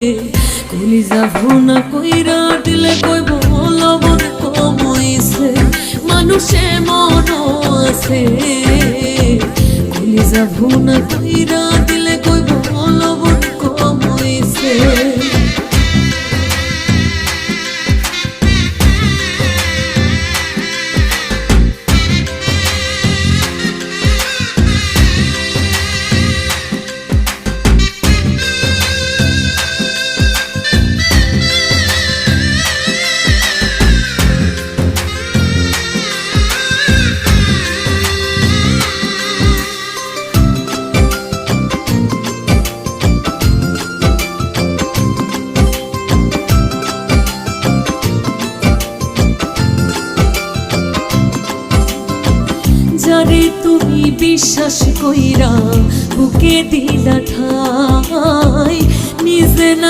কলিজা ভুনা কইরা দিলে কইব লবণ কম হইছে, মানুষে মনও আছে। কলিজা ভুনা কইরা দিলে কইব লবণ কম হইছে। যারে তুমি বিশ্বাস কইরা বুকে দিলা ঠাই, নিজে না